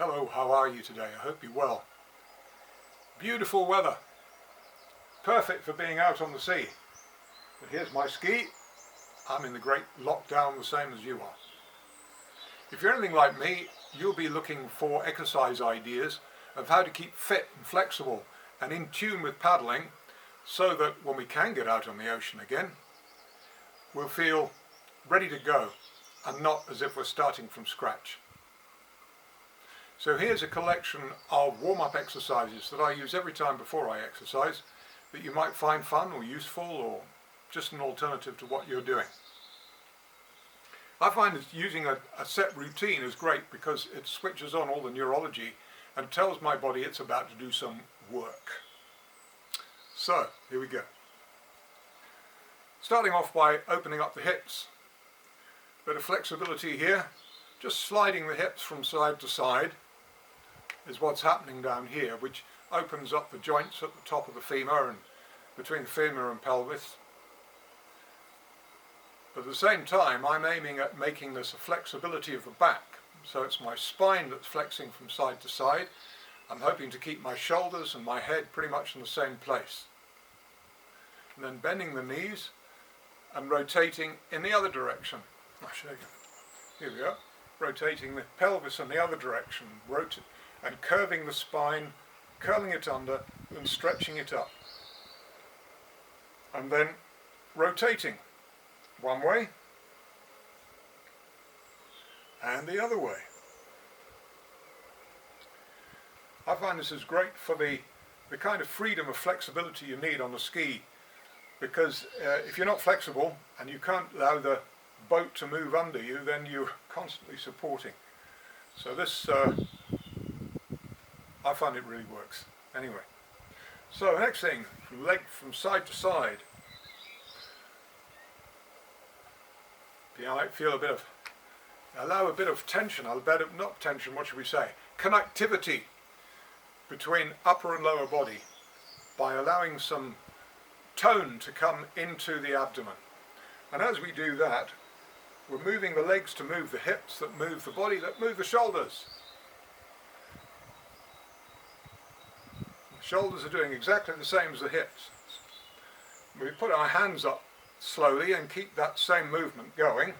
Hello, how are you today? I hope you're well. Beautiful weather. Perfect for being out on the sea. But here's my ski. I'm in the great lockdown the same as you are. If you're anything like me, you'll be looking for exercise ideas of how to keep fit and flexible and in tune with paddling so that when we can get out on the ocean again, we'll feel ready to go and not as if we're starting from scratch. So here's a collection of warm-up exercises that I use every time before I exercise that you might find fun or useful or just an alternative to what you're doing. I find that using a set routine is great because it switches on all the neurology and tells my body it's about to do some work. So, here we go. Starting off by opening up the hips. Bit of flexibility here, just sliding the hips from side to side is what's happening down here, which opens up the joints at the top of the femur and between the femur and pelvis. But at the same time, I'm aiming at making this a flexibility of the back. So it's my spine that's flexing from side to side. I'm hoping to keep my shoulders and my head pretty much in the same place. And then bending the knees and rotating in the other direction. I'll show you. Here we go. Rotating the pelvis in the other direction. And curving the spine, curling it under and stretching it up. And then rotating one way and the other way. I find this is great for the kind of freedom of flexibility you need on the ski, because if you're not flexible and you can't allow the boat to move under you, then you're constantly supporting. So this I find it really works. Anyway, so next thing, leg from side to side. You might feel allow a bit of tension, not tension, what should we say? Connectivity between upper and lower body by allowing some tone to come into the abdomen. And as we do that, we're moving the legs to move the hips, that move the body, that move the shoulders. Shoulders are doing exactly the same as the hips. We put our hands up slowly and keep that same movement going.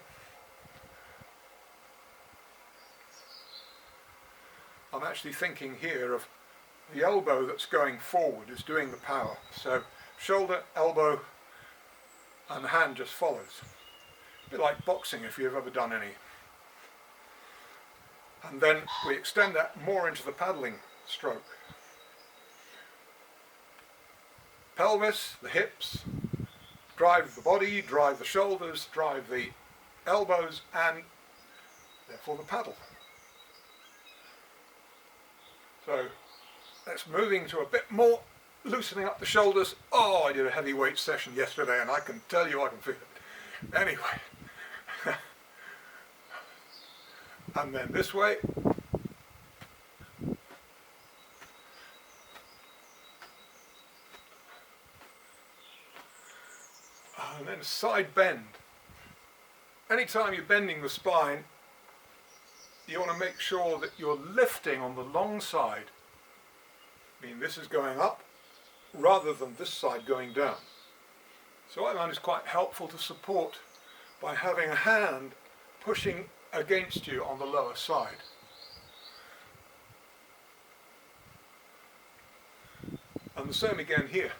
I'm actually thinking here of the elbow that's going forward is doing the power. So shoulder, elbow and the hand just follows. A bit like boxing if you've ever done any. And then we extend that more into the paddling stroke. Pelvis, the hips, drive the body, drive the shoulders, drive the elbows, and therefore the paddle. So that's moving to a bit more, loosening up the shoulders. Oh, I did a heavy weight session yesterday and I can tell you I can feel it. Anyway. And then this way. And then side bend. Anytime you're bending the spine, you want to make sure that you're lifting on the long side. I mean, this is going up rather than this side going down. So I find it's quite helpful to support by having a hand pushing against you on the lower side. And the same again here.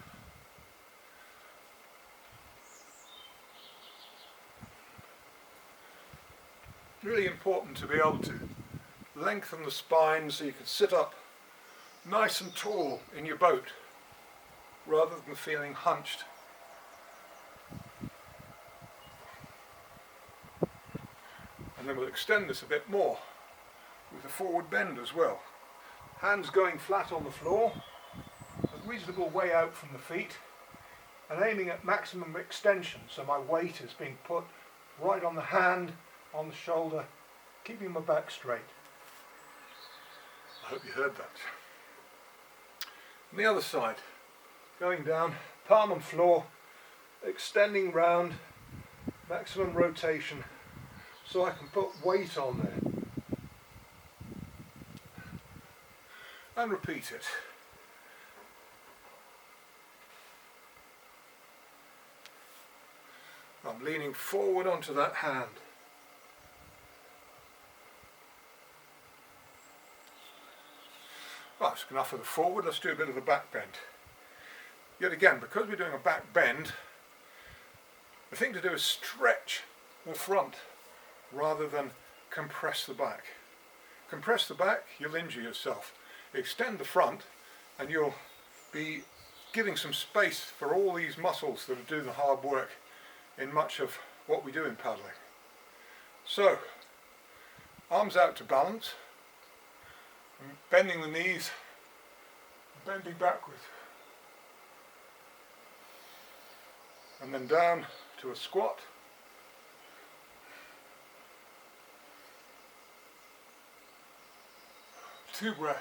Really important to be able to lengthen the spine so you can sit up nice and tall in your boat rather than feeling hunched. And then we'll extend this a bit more with a forward bend as well. Hands going flat on the floor, a reasonable way out from the feet, and aiming at maximum extension, so my weight is being put right on the hand, on the shoulder, keeping my back straight. I hope you heard that. On the other side, going down, palm on floor, extending round, maximum rotation, so I can put weight on there. and repeat it. I'm leaning forward onto that hand. Right, that's enough of the forward. Let's do a bit of the back bend. Yet again, because we're doing a back bend, the thing to do is stretch the front rather than compress the back. Compress the back, you'll injure yourself. Extend the front and you'll be giving some space for all these muscles that are doing the hard work in much of what we do in paddling. So, arms out to balance, bending the knees, bending backwards, and then down to a squat. Two breaths.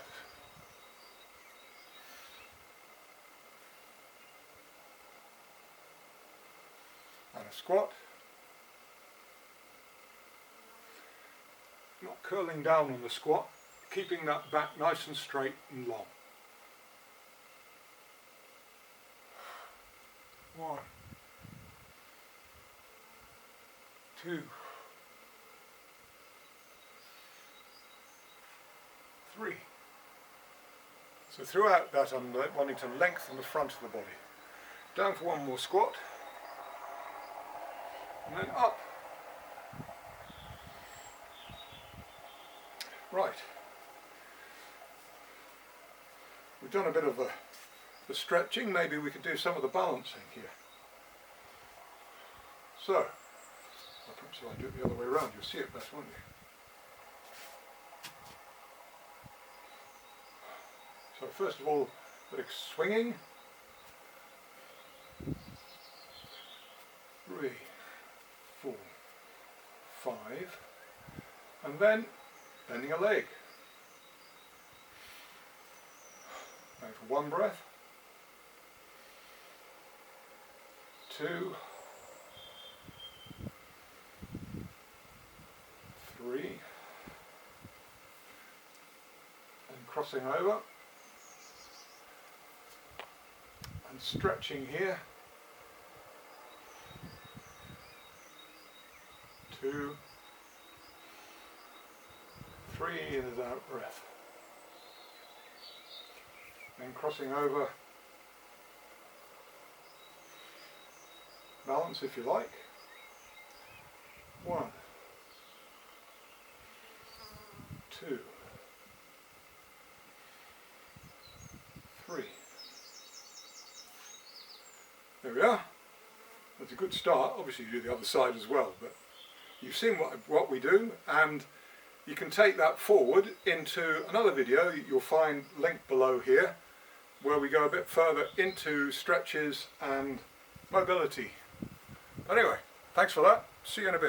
And a squat. Not curling down on the squat, keeping that back nice and straight and long. 1, 2, 3. So throughout that I'm wanting to lengthen the front of the body. Down for one more squat. And then up. Right. We've done a bit of the stretching. Maybe we could do some of the balancing here. So, perhaps if I do it the other way around, you'll see it better, won't you? So first of all, a bit of swinging. 3, 4, 5, and then bending a leg. Now for one breath, 2, 3, and crossing over, and stretching here. 2, 3 in and out breath. Then crossing over, balance if you like. 1, 2, 3. There we are. That's a good start. Obviously you do the other side as well, but you've seen what we do, and you can take that forward into another video you'll find linked below here, where we go a bit further into stretches and mobility. Anyway, thanks for that. See you in a bit.